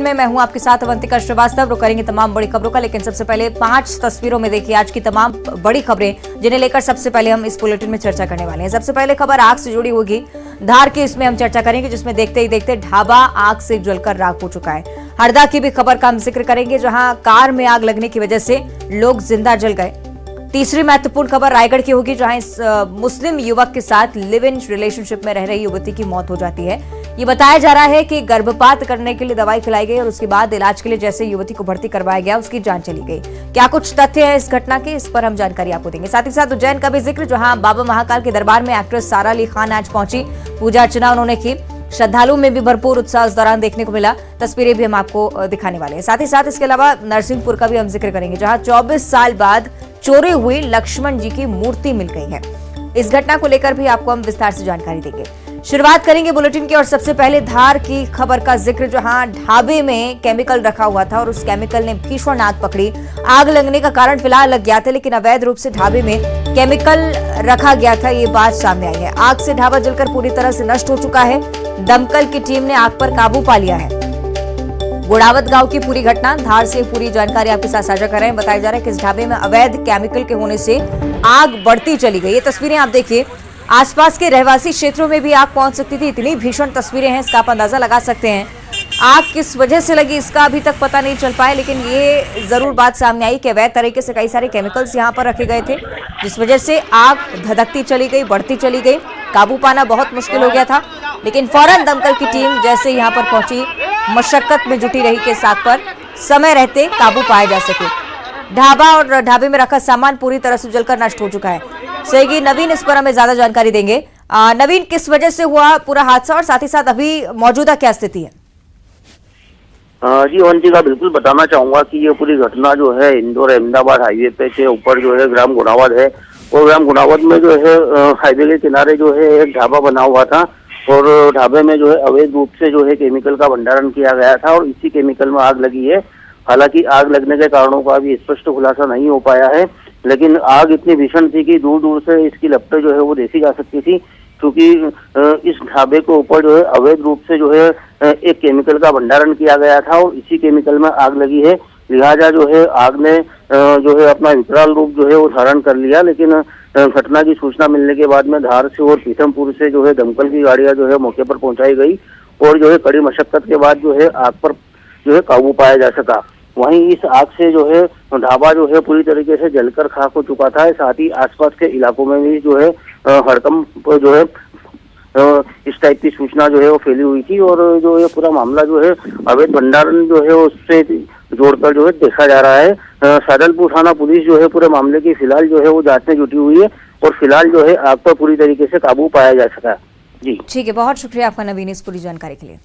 में मैं हूं आपके साथ अवंतिका श्रीवास्तव। रुक करेंगे तमाम बड़ी खबरों का, लेकिन सबसे पहले 5 तस्वीरों में देखिए आज की तमाम बड़ी खबरें जिन्हें लेकर सबसे पहले हम इस बुलेटिन में चर्चा करने वाले हैं। सबसे पहले खबर आग से जुड़ी होगी, धार की इसमें हम चर्चा करेंगे, जिसमें देखते ही देखते ढाबा आग से जलकर राख हो चुका है। हरदा की भी खबर का हम जिक्र करेंगे, जहां कार में आग लगने की वजह से लोग जिंदा जल गए। तीसरी महत्वपूर्ण खबर रायगढ़ की होगी, जहां इस मुस्लिम युवक के साथ लिव इन रिलेशनशिप में रह रही युवती की मौत हो जाती है। ये बताया जा रहा है कि गर्भपात करने के लिए दवाई खिलाई गई और उसके बाद इलाज के लिए जैसे युवती को भर्ती करवाया गया, उसकी जान चली गई। क्या कुछ तथ्य है इस घटना के, इस पर हम जानकारी आपको देंगे। साथ ही साथ उज्जैन का भी जिक्र, जहां बाबा महाकाल के दरबार में एक्ट्रेस सारा अली खान आज पहुंची, पूजा अर्चना उन्होंने की। श्रद्धालुओं में भी भरपूर उत्साह इस दौरान देखने को मिला। तस्वीरें भी हम आपको दिखाने वाले हैं। साथ ही साथ इसके अलावा नरसिंहपुर का भी हम जिक्र करेंगे, जहां 24 साल बाद चोरी हुई लक्ष्मण जी की मूर्ति मिल गई है। इस घटना को लेकर भी आपको हम विस्तार से जानकारी देंगे। शुरुआत करेंगे बुलेटिन की और सबसे पहले धार की खबर का जिक्र, जहां ढाबे में केमिकल रखा हुआ था और उस केमिकल ने भीषण आग पकड़ी। आग लगने का कारण फिलहाल लग गया था, लेकिन अवैध रूप से ढाबे में केमिकल रखा गया था, ये बात सामने आई है। आग से ढाबा जलकर पूरी तरह से नष्ट हो चुका है। दमकल की टीम ने आग पर काबू पा लिया है। गुड़ावत गांव की पूरी घटना, धार से पूरी जानकारी आपके साथ साझा कर रहे हैं। बताया जा रहा है कि इस ढाबे में अवैध केमिकल के होने से आग बढ़ती चली गई। ये तस्वीरें आप देखिए, आसपास के रहवासी क्षेत्रों में भी आग पहुंच सकती थी। इतनी भीषण तस्वीरें हैं, इसका आप अंदाजा लगा सकते हैं। आग किस वजह से लगी इसका अभी तक पता नहीं चल पाया, लेकिन ये जरूर बात सामने आई कि अवैध तरीके से कई सारे केमिकल्स यहाँ पर रखे गए थे, जिस वजह से आग धधकती चली गई, बढ़ती चली गई। काबू पाना बहुत मुश्किल हो गया था, लेकिन फौरन दमकल की टीम जैसे यहाँ पर पहुंची, मशक्कत में जुटी रही कि साथ पर समय रहते काबू पाया जा सके। ढाबा और ढाबे में रखा सामान पूरी तरह से जलकर नष्ट हो चुका है। सहयोगी नवीन इस पर हमें ज्यादा जानकारी देंगे। नवीन, किस वजह से हुआ पूरा हादसा और साथ ही साथ अभी मौजूदा क्या स्थिति है? जी अवंतिका, बिल्कुल बताना चाहूंगा कि ये पूरी घटना जो है इंदौर अहमदाबाद हाईवे पे के ऊपर जो है ग्राम गुणावत है, और ग्राम गुणावत में जो है हाईवे के किनारे जो है एक ढाबा बना हुआ था, और ढाबे में जो है अवैध रूप से जो है केमिकल का भंडारण किया गया था और इसी केमिकल में आग लगी है। हालांकि आग लगने के कारणों का अभी स्पष्ट खुलासा नहीं हो पाया है, लेकिन आग इतनी भीषण थी कि दूर दूर से इसकी लपटें जो है वो देखी जा सकती थी, क्योंकि इस ढाबे के ऊपर जो है अवैध रूप से जो है एक केमिकल का भंडारण किया गया था और इसी केमिकल में आग लगी है। लिहाजा जो है आग ने जो है अपना विकराल रूप जो है वो धारण कर लिया। लेकिन घटना की सूचना मिलने के बाद में धार से और पीथमपुर से जो है दमकल की गाड़ियां जो है मौके पर पहुंचाई गई और जो है कड़ी मशक्कत के बाद जो है आग पर जो है काबू पाया जा सका। वहीं इस आग से जो है ढाबा जो है पूरी तरीके से जलकर खाक हो चुका था। साथ ही आसपास के इलाकों में भी जो है हड़कंप जो है इस टाइप की सूचना जो है वो फैली हुई थी, और जो ये पूरा मामला जो है अवैध भंडारण जो है उससे जोड़कर जो है देखा जा रहा है। सादलपुर थाना पुलिस जो है पूरे मामले की फिलहाल जो है वो जांच में जुटी हुई है और फिलहाल जो है आग पर पूरी तरीके से काबू पाया जा सका। जी ठीक है, बहुत शुक्रिया आपका नवीन इस पूरी जानकारी के लिए।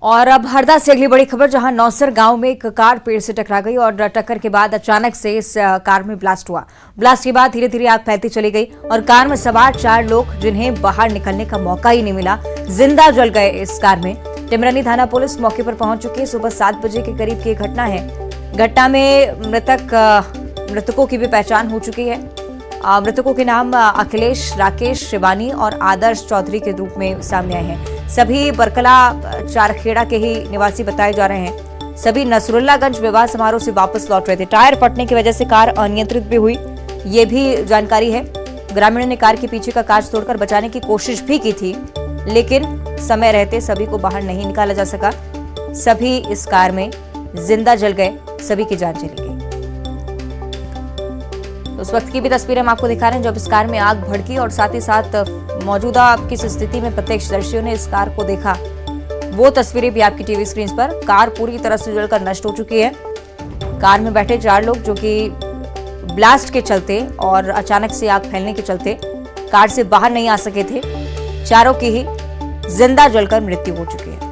और अब हरदा से अगली बड़ी खबर, जहां नौसर गांव में एक कार पेड़ से टकरा गई और टक्कर के बाद अचानक से इस कार में ब्लास्ट हुआ। ब्लास्ट के बाद धीरे धीरे आग फैलती चली गई और कार में सवार 4 लोग, जिन्हें बाहर निकलने का मौका ही नहीं मिला, जिंदा जल गए इस कार में। टिमरनी थाना पुलिस मौके पर पहुंच चुकी है। सुबह 7 बजे के करीब की घटना है। घटना में मृतकों की भी पहचान हो चुकी है। मृतकों के नाम अखिलेश, राकेश, शिवानी और आदर्श चौधरी के रूप में सामने आए हैं। सभी बरकला चारखेड़ा के ही निवासी बताए जा रहे हैं। सभी नसरुल्लागंज विवाह समारोह से वापस लौट रहे थे। टायर फटने की वजह से कार अनियंत्रित भी हुई, ये भी जानकारी है। ग्रामीणों ने कार के पीछे का कांच तोड़कर बचाने की कोशिश भी की थी, लेकिन समय रहते सभी को बाहर नहीं निकाला जा सका। सभी इस कार में जिंदा जल गए, सभी की जान चली गई। उस वक्त की भी तस्वीरें हम आपको दिखा रहे हैं जब इस कार में आग भड़की और साथ ही साथ मौजूदा किस स्थिति में प्रत्यक्षदर्शियों ने इस कार को देखा, वो तस्वीरें भी आपकी टीवी स्क्रीन पर। कार पूरी तरह से जलकर नष्ट हो चुकी है। कार में बैठे 4 लोग, जो कि ब्लास्ट के चलते और अचानक से आग फैलने के चलते कार से बाहर नहीं आ सके थे, चारों की ही जिंदा जलकर मृत्यु हो चुकी है।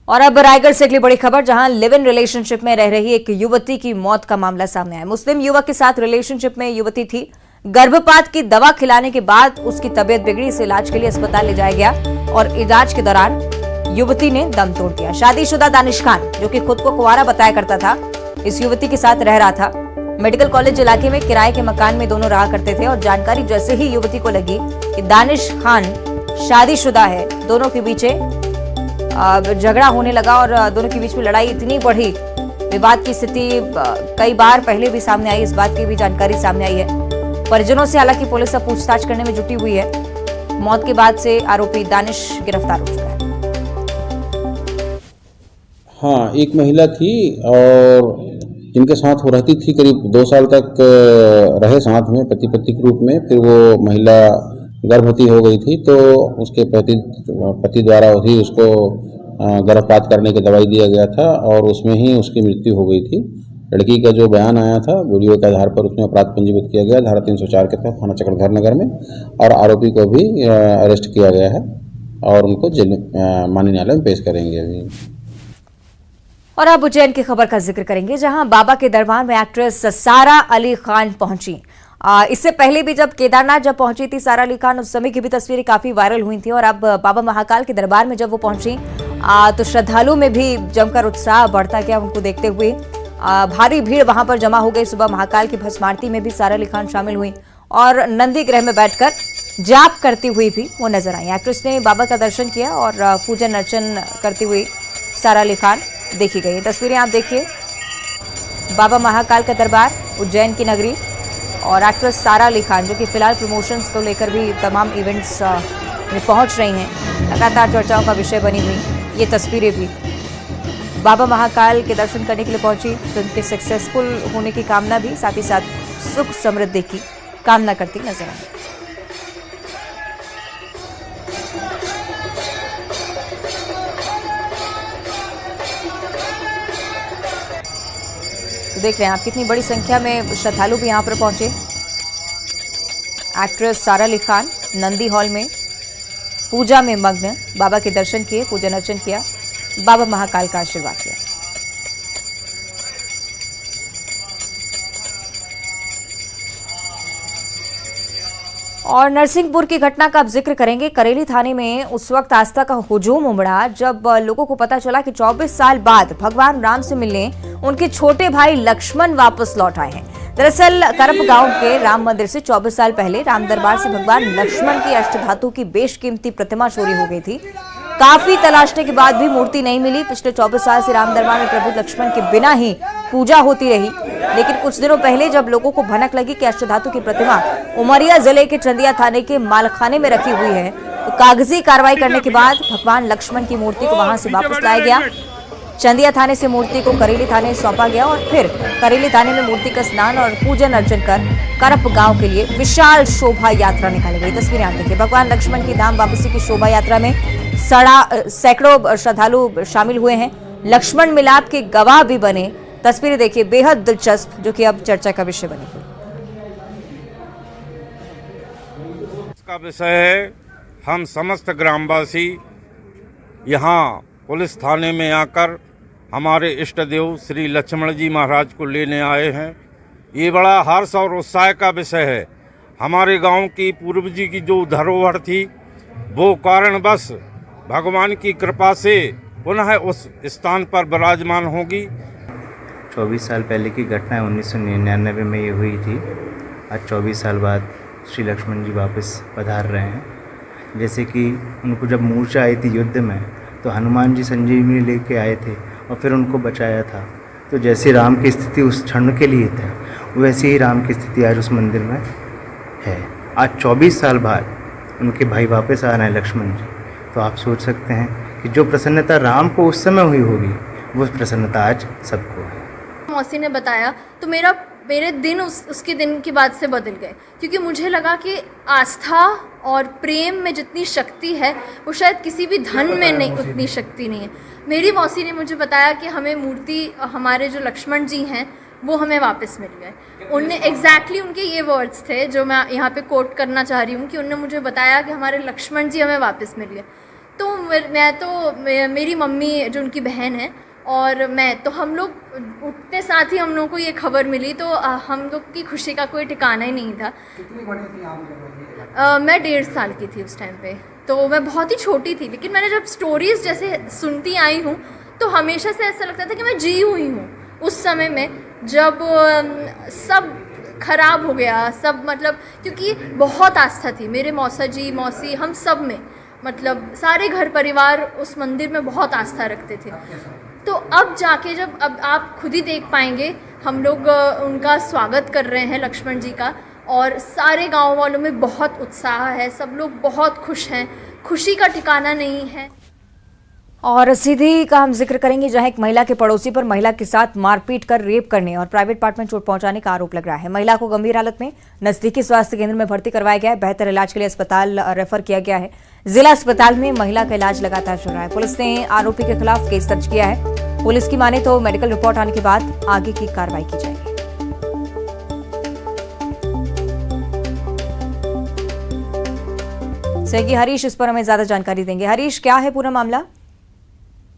और अब रायगढ़ से अगली बड़ी खबर, जहां लिव इन रिलेशनशिप में रह रही एक युवती की मौत का मामला सामने आया। मुस्लिम युवक के साथ रिलेशनशिप में युवती थी। गर्भपात की दवा खिलाने के बाद उसकी तबीयत बिगड़ी, इसे इलाज के लिए अस्पताल ले जाया गया और इलाज के दौरान युवती ने दम तोड़ दिया। शादीशुदा दानिश खान, जो कि खुद को कुंवारा बताया करता था, इस युवती के साथ रह रहा था। मेडिकल कॉलेज इलाके में किराए के मकान में दोनों रहा करते थे और जानकारी जैसे ही युवती को लगी कि दानिश खान शादीशुदा है, दोनों के बीच झगड़ा होने लगा और दोनों के बीच में लड़ाई इतनी बढ़ी, विवाद की स्थिति कई बार पहले भी सामने आई। इस बात की भी जानकारी सामने आई है। परिजनों से हालांकि पुलिस अब पूछताछ करने में जुटी हुई है। मौत के बाद से आरोपी दानिश गिरफ्तार हो चुका है। हाँ, एक महिला थी और जिनके साथ वो रहती थी, करीब 2 साल तक रहे साथ में पति पत्नी के रूप में। फिर वो महिला गर्भवती हो गई थी, तो उसके पति द्वारा ही उसको गर्भपात करने की दवाई दिया गया था और उसमें ही उसकी मृत्यु हो गई थी। लड़की का जो बयान आया था वीडियो के आधार पर, उसमें अपराध पंजीबद्ध किया गया धारा 304 के तहत थाना चक्रधर नगर में, और आरोपी को भी अरेस्ट किया गया है और उनको माननीय न्यायालय में पेश करेंगे अभी। और अब उज्जैन की खबर का जिक्र करेंगे, जहां बाबा के दरबार में एक्ट्रेस सारा अली खान पहुंची। इससे पहले भी जब केदारनाथ पहुंची थी सारा अली खान, उस समय की भी तस्वीरें काफी वायरल हुई थी। और अब बाबा महाकाल के दरबार में जब वो पहुंची तो श्रद्धालुओं में भी जमकर उत्साह बढ़ता गया उनको देखते हुए। भारी भीड़ वहां पर जमा हो गई। सुबह महाकाल की भस्म आरती में भी सारा अली खान शामिल हुई और नंदी ग्रह में बैठकर जाप करती हुई भी वो नजर आई। एक्ट्रेस ने बाबा का दर्शन किया और पूजन अर्चन करती हुई सारा अली खान देखी गई। तस्वीरें आप देखिए, बाबा महाकाल का दरबार, उज्जैन की नगरी, और एक्ट्रेस सारा अली खान जो कि फिलहाल प्रमोशंस को लेकर भी तमाम इवेंट्स में पहुंच रही हैं, लगातार चर्चाओं का विषय बनी हुई ये तस्वीरें भी। बाबा महाकाल के दर्शन करने के लिए पहुंची तो उनके सक्सेसफुल होने की कामना भी, साथ ही साथ सुख समृद्धि की कामना करती नजर आई। तो देख रहे हैं आप कितनी बड़ी संख्या में श्रद्धालु भी यहां पर पहुंचे। एक्ट्रेस सारा अली खान नंदी हॉल में पूजा में मग्न, बाबा के दर्शन किए, पूजन अर्चन किया, बाबा महाकाल का आशीर्वाद किया। और नरसिंहपुर की घटना का अब जिक्र करेंगे। करेली थाने में उस वक्त आस्था का हुजूम उमड़ा जब लोगों को पता चला कि 24 साल बाद भगवान राम से मिलने उनके छोटे भाई लक्ष्मण वापस लौट आए हैं। दरअसल करप गांव के राम मंदिर से 24 साल पहले राम दरबार से भगवान लक्ष्मण की अष्टधातु की बेशकीमती प्रतिमा चोरी हो गई थी। काफी तलाशने के बाद भी मूर्ति नहीं मिली। पिछले 24 साल से राम दरबार में प्रभु लक्ष्मण के बिना ही पूजा होती रही, लेकिन कुछ दिनों पहले जब लोगों को भनक लगी कि अष्टधातु की प्रतिमा उमरिया जिले के चंदिया थाने के मालखाने में रखी हुई है, तो कागजी कार्रवाई करने के बाद भगवान लक्ष्मण की मूर्ति को वहां से वापस लाया गया। चंदिया थाने से मूर्ति को करेली थाने सौंपा गया और फिर करेली थाने में मूर्ति का स्नान और पूजन अर्चन कर करप गांव के लिए विशाल शोभा यात्रा निकाली गई। तस्वीरें आप देखिए, भगवान लक्ष्मण की धाम वापसी की शोभा यात्रा में सैकड़ों श्रद्धालु शामिल हुए हैं। लक्ष्मण मिलाप के गवाह भी बने। तस्वीरें देखिए, बेहद दिलचस्प, जो कि अब चर्चा का विषय बनी हुई। इसका विषय है, हम समस्त ग्रामवासी यहाँ पुलिस थाने में आकर हमारे इष्ट देव श्री लक्ष्मण जी महाराज को लेने आए हैं। ये बड़ा हर्ष और उत्साह का विषय है। हमारे गांव की पूर्व जी की जो धरोहर थी, वो कारणवश भगवान की कृपा से पुनः उस स्थान पर विराजमान होगी। 24 साल पहले की घटना 1999 में ये हुई थी। आज 24 साल बाद श्री लक्ष्मण जी वापस पधार रहे हैं। जैसे कि उनको जब मूर्छा आई थी युद्ध में, तो हनुमान जी संजीवनी लेके आए थे और फिर उनको बचाया था। तो जैसे राम की स्थिति उस क्षण के लिए था, वैसे ही राम की स्थिति आज उस मंदिर में है। आज 24 साल बाद उनके भाई वापस आ रहे हैं लक्ष्मण जी, तो आप सोच सकते हैं कि जो प्रसन्नता राम को उस समय हुई होगी, वो प्रसन्नता आज सबको है। मौसी ने बताया तो मेरे दिन उसके दिन के बाद से बदल गए, क्योंकि मुझे लगा कि आस्था और प्रेम में जितनी शक्ति है वो शायद किसी भी धन में नहीं, उतनी शक्ति नहीं है। मेरी मौसी ने मुझे बताया कि हमें मूर्ति, हमारे जो लक्ष्मण जी हैं वो हमें वापस मिल गए। उनने एग्जैक्टली उनके ये वर्ड्स थे जो मैं यहाँ पे कोट करना चाह रही हूँ, कि उन्होंने मुझे बताया कि हमारे लक्ष्मण जी हमें वापस मिल गए। तो मेरी मम्मी जो उनकी बहन है और मैं, तो हम लोग उठते साथ ही हम लोगों को ये खबर मिली, तो हम लोग की खुशी का कोई ठिकाना ही नहीं था। कितनी बड़ी थी आप? मैं 1.5 साल की थी उस टाइम पे, तो मैं बहुत ही छोटी थी। लेकिन मैंने जब स्टोरीज़ जैसे सुनती आई हूँ तो हमेशा से ऐसा लगता था कि मैं जी हुई हूँ उस समय में, जब सब खराब हो गया, सब मतलब क्योंकि बहुत आस्था थी मेरे मौसा जी मौसी हम सब में, मतलब सारे घर परिवार उस मंदिर में बहुत आस्था रखते थे। तो अब जाके जब अब आप खुद ही देख पाएंगे, हम लोग उनका स्वागत कर रहे हैं लक्ष्मण जी का, और सारे गांव वालों में बहुत उत्साह है, सब लोग बहुत खुश हैं, खुशी का ठिकाना नहीं है। और सीधी का हम जिक्र करेंगे जहां एक महिला के पड़ोसी पर महिला के साथ मारपीट कर रेप करने और प्राइवेट पार्ट में चोट पहुंचाने का आरोप लग रहा है। महिला को गंभीर हालत में नजदीकी स्वास्थ्य केंद्र में भर्ती करवाया गया है, बेहतर इलाज के लिए अस्पताल रेफर किया गया है। जिला अस्पताल में महिला का इलाज लगातार चल रहा है। पुलिस ने आरोपी के खिलाफ केस दर्ज किया है। पुलिस की माने तो मेडिकल रिपोर्ट आने के बाद आगे की कार्रवाई की जाएगी। सहयोगी हरीश इस पर हमें ज्यादा जानकारी देंगे। हरीश, क्या है पूरा मामला?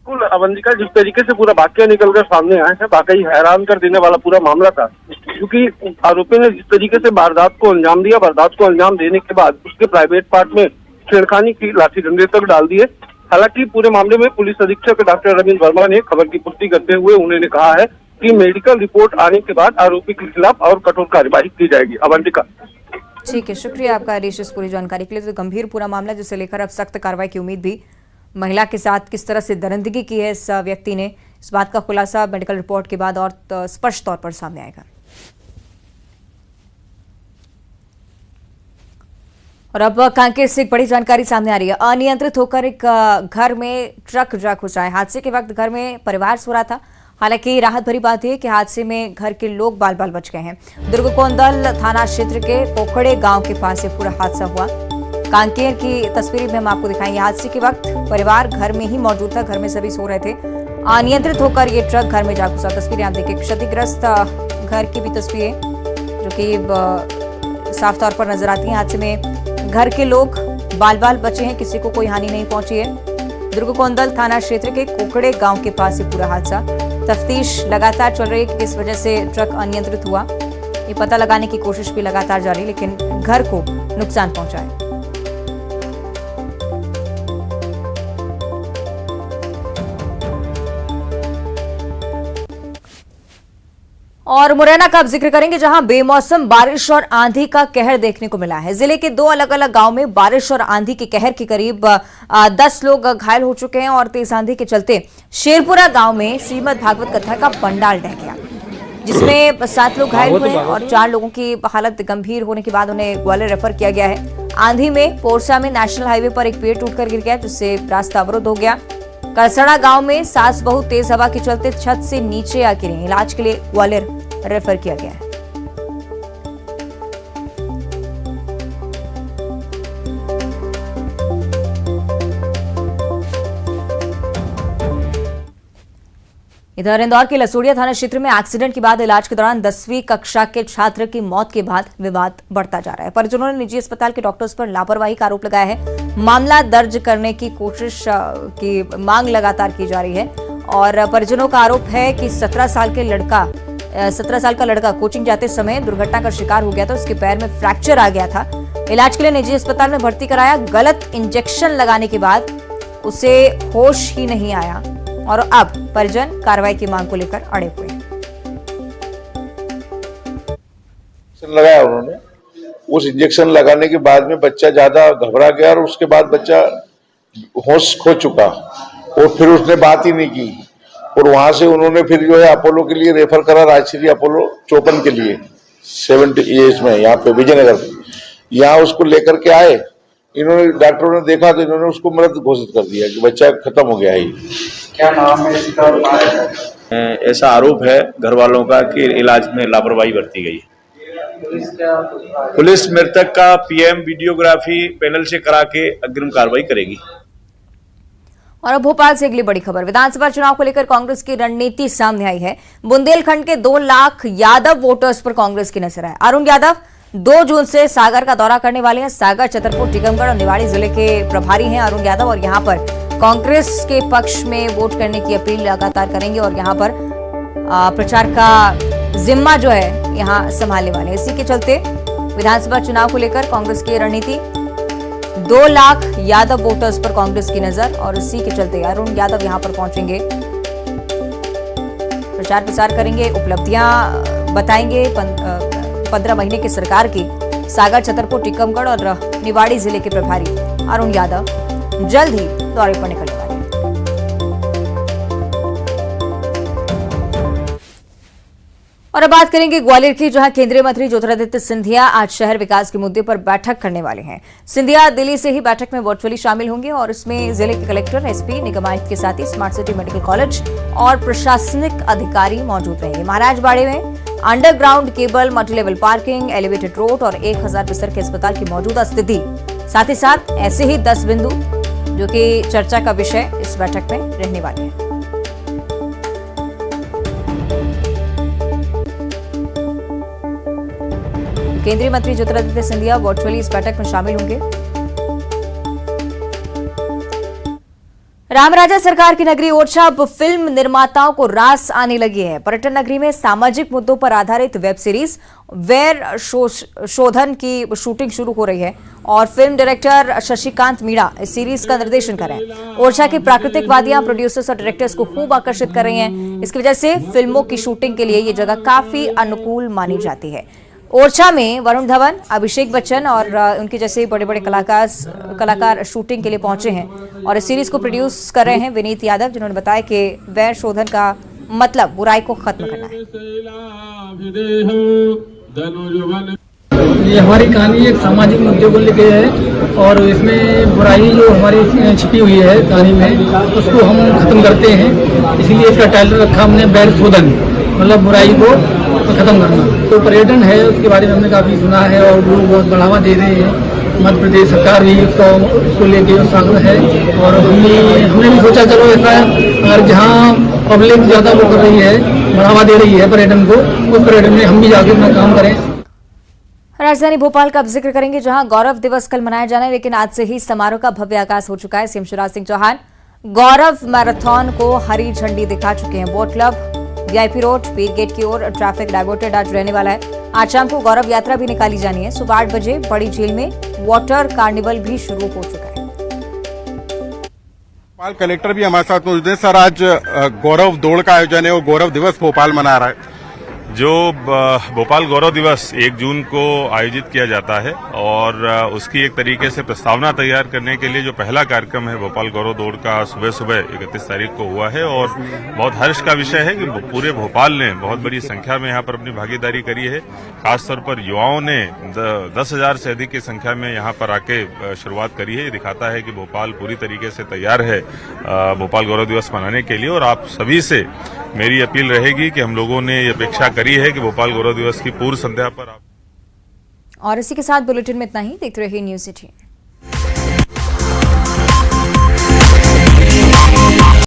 अवंतिका, जिस तरीके से पूरा वाकया निकलकर सामने आया है, वाकई हैरान कर देने वाला पूरा मामला था, क्योंकि आरोपी ने जिस तरीके से वारदात को अंजाम दिया, वारदात को अंजाम देने के बाद उसके प्राइवेट पार्ट में छेड़खानी की, लाठी डंडे तक डाल दिए। हालांकि पूरे मामले में पुलिस अधीक्षक डॉक्टर रविंद्र वर्मा ने खबर की पुष्टि करते हुए उन्होंने कहा है कि मेडिकल रिपोर्ट आने के बाद आरोपी के खिलाफ और कठोर कार्यवाही की जाएगी। अवंतिका, ठीक है, शुक्रिया आपका हरीश इस पूरी जानकारी के लिए। तो गंभीर पूरा मामला जिसे लेकर अब सख्त कार्रवाई की उम्मीद भी। महिला के साथ किस तरह से दरिंदगी की है इस व्यक्ति ने, इस बात का खुलासा मेडिकल रिपोर्ट के बाद और स्पष्ट तौर पर सामने आएगा। और अब कांकेर से एक बड़ी जानकारी सामने आ रही है। अनियंत्रित होकर एक घर में ट्रक जा घुसा है। हादसे के वक्त घर में परिवार सो रहा था। हालांकि राहत भरी बात यह कि हादसे में घर के लोग बाल बाल बच गए हैं। दुर्ग कोंदल थाना क्षेत्र के पोखड़े गांव के पास से पूरा हादसा हुआ। कांकेर की तस्वीरें भी हम आपको दिखाएंगे। हादसे के वक्त परिवार घर में ही मौजूद था, घर में सभी सो रहे थे। अनियंत्रित होकर ये ट्रक घर में जा घुसा। तस्वीरें आप देखिए, क्षतिग्रस्त घर की भी तस्वीरें जो कि साफ तौर पर नजर आती हैं। हादसे में घर के लोग बाल बाल बचे हैं, किसी को कोई हानि नहीं पहुंची है। दुर्ग कोंदल थाना क्षेत्र के कोकड़े गांव के पास से पूरा हादसा। तफ्तीश लगातार चल रही है कि किस वजह से ट्रक अनियंत्रित हुआ, ये पता लगाने की कोशिश भी लगातार जारी, लेकिन घर को नुकसान पहुंचा है। और मुरैना का अब जिक्र करेंगे जहां बेमौसम बारिश और आंधी का कहर देखने को मिला है। जिले के 2 अलग अलग गांव में बारिश और आंधी के कहर के करीब 10 लोग घायल हो चुके हैं और तेज आंधी के चलते शेरपुरा गांव में श्रीमद् भागवत कथा का पंडाल ढह गया, जिसमें 7 लोग घायल हुए और 4 लोगों की हालत गंभीर होने के बाद उन्हें ग्वालियर रेफर किया गया है। आंधी में पोरसा में नेशनल हाईवे पर एक पेड़ टूटकर गिर गया, जिससे रास्ता अवरुद्ध हो गया। करसड़ा गांव में सास बहू तेज हवा के चलते छत से नीचे आ गिरे। इलाज के लिए ग्वालियर रेफर किया गया है। इधर इंदौर के लसोड़िया थाना क्षेत्र में एक्सीडेंट के बाद इलाज के दौरान 10वीं कक्षा के छात्र की मौत के बाद विवाद बढ़ता जा रहा है। परिजनों ने निजी अस्पताल के डॉक्टर्स पर लापरवाही का आरोप लगाया है। मामला दर्ज करने की कोशिश की मांग लगातार की जा रही है और परिजनों का आरोप है कि 17 साल का लड़का कोचिंग जाते समय दुर्घटना का शिकार हो गया था। उसके पैर में फ्रैक्चर आ गया था। इलाज के लिए निजी अस्पताल में भर्ती कराया। गलत इंजेक्शन लगाने के बाद उसे होश ही नहीं आया और अब परिजन कार्रवाई की मांग को लेकर अड़े हुए हैं। लगाया उन्होंने, उस इंजेक्शन लगाने के बाद में बच्चा ज्यादा घबरा गया और उसके बाद बच्चा होश खो चुका और फिर उसने बात ही नहीं की और वहां से उन्होंने फिर जो है अपोलो के लिए रेफर करा, राजश्री अपोलो 54 के लिए 70 ईयर्स में यहाँ पे विजयनगर। यहाँ उसको लेकर के आए, इन्होंने डॉक्टरों ने देखा तो इन्होंने उसको मृत घोषित कर दिया कि बच्चा खत्म हो गया है। क्या नाम है इसका? ऐसा आरोप है घर वालों का कि इलाज में लापरवाही बरती गई। पुलिस मृतक का पीएम वीडियोग्राफी पैनल से करा के अग्रिम कार्रवाई करेगी। और अब भोपाल से अगली बड़ी खबर। विधानसभा चुनाव को लेकर कांग्रेस की रणनीति सामने आई है। बुंदेलखंड के 2 लाख यादव वोटर्स पर कांग्रेस की नजर है। अरुण यादव 2 जून से सागर का दौरा करने वाले हैं। सागर, छतरपुर, टीकमगढ़ और निवाड़ी जिले के प्रभारी हैं अरुण यादव और यहां पर कांग्रेस के पक्ष में वोट करने की अपील लगातार करेंगे और यहां पर प्रचार का जिम्मा जो है यहां संभालने वाले हैं। इसी के चलते विधानसभा चुनाव को लेकर कांग्रेस की रणनीति, 2 लाख यादव वोटर्स पर कांग्रेस की नजर और इसी के चलते अरुण यादव यहां पर पहुंचेंगे। प्रचार प्रसार करेंगे, उपलब्धियां बताएंगे 15 महीने की सरकार की। सागर, छतरपुर, टीकमगढ़ और निवाड़ी जिले के प्रभारी अरुण यादव जल्द ही दौरे पर निकलने वाले हैं। और अब बात करेंगे ग्वालियर की, जहां केंद्रीय मंत्री ज्योतिरादित्य सिंधिया आज शहर विकास के मुद्दे पर बैठक करने वाले हैं। सिंधिया दिल्ली से ही बैठक में वर्चुअली शामिल होंगे और इसमें जिले के कलेक्टर, एसपी, निगम आयुक्त के साथ ही स्मार्ट सिटी मेडिकल कॉलेज और प्रशासनिक अधिकारी मौजूद रहेंगे। महाराजबाड़े में underground cable, multi level parking, elevated road और 1000 बिस्तर के अस्पताल की मौजूदा स्थिति, साथ ही साथ ऐसे ही 10 बिंदु जो कि चर्चा का विषय इस बैठक में रहने वाले हैं। केंद्रीय मंत्री ज्योतिरादित्य सिंधिया वर्चुअली इस बैठक में शामिल होंगे। रामराजा सरकार की नगरी ओरछा अब फिल्म निर्माताओं को रास आने लगी है। पर्यटन नगरी में सामाजिक मुद्दों पर आधारित वेब सीरीज वैर शोधन की शूटिंग शुरू हो रही है और फिल्म डायरेक्टर शशिकांत मीणा इस सीरीज का निर्देशन कर रहे हैं। ओरछा की प्राकृतिक वादियां प्रोड्यूसर्स और डायरेक्टर्स को खूब आकर्षित कर रही हैं। इसकी वजह से फिल्मों की शूटिंग के लिए ये जगह काफी अनुकूल मानी जाती है। ओरछा में वरुण धवन, अभिषेक बच्चन और उनके जैसे बड़े बड़े कलाकार शूटिंग के लिए पहुंचे हैं और इस सीरीज को प्रोड्यूस कर रहे हैं विनीत यादव, जिन्होंने बताया कि वैर शोधन का मतलब बुराई को खत्म करना है। ये हमारी कहानी एक सामाजिक मुद्दे को लेके है और इसमें बुराई जो हमारी छिपी हुई है कहानी में उसको हम खत्म करते हैं। इसीलिए इसका टाइटल रखा हमने वैर शोधन, मतलब बुराई को खत्म करना। तो पर्यटन है उसके बारे में हमने काफ़ी सुना है और लोग बहुत बढ़ावा दे रहे हैं। मध्य प्रदेश सरकार भी उसको लेके उत्साहित है और हमने भी सोचा चलो ऐसा अगर जहाँ पब्लिक ज़्यादा वो कर रही है, बढ़ावा दे रही है पर्यटन को, उस पर्यटन में हम भी जाके अपना काम करें। राजधानी भोपाल का अब जिक्र करेंगे, जहां गौरव दिवस कल मनाया जाना है, लेकिन आज से ही समारोह का भव्य आगाज हो चुका है। सीएम शिवराज सिंह चौहान गौरव मैराथन को हरी झंडी दिखा चुके हैं। बोट क्लब वीआईपी रोड पीर गेट की ओर ट्रैफिक डाइवर्टेड आज रहने वाला है। आज शाम को गौरव यात्रा भी निकाली जानी है। सुबह 8 बजे बड़ी झील में वाटर कार्निवल भी शुरू हो चुका है। भोपाल कलेक्टर भी हमारे साथ मौजूद हैं। सर, आज गौरव दौड़ का आयोजन है और गौरव दिवस भोपाल मना रहा है। जो भोपाल गौरव दिवस 1 जून को आयोजित किया जाता है और उसकी एक तरीके से प्रस्तावना तैयार करने के लिए जो पहला कार्यक्रम है भोपाल गौरव दौड़ का सुबह सुबह 31 तारीख को हुआ है और बहुत हर्ष का विषय है कि पूरे भोपाल ने बहुत बड़ी संख्या में यहाँ पर अपनी भागीदारी करी है। खासतौर पर युवाओं ने 10,000 से अधिक की संख्या में यहाँ पर आके शुरुआत करी है। ये दिखाता है कि भोपाल पूरी तरीके से तैयार है भोपाल गौरव दिवस मनाने के लिए और आप सभी से मेरी अपील रहेगी कि हम लोगों ने ये अपेक्षा करी है कि भोपाल गौरव दिवस की पूर्व संध्या पर आप। और इसी के साथ बुलेटिन में इतना ही। देखते रहिए न्यूज़ 18।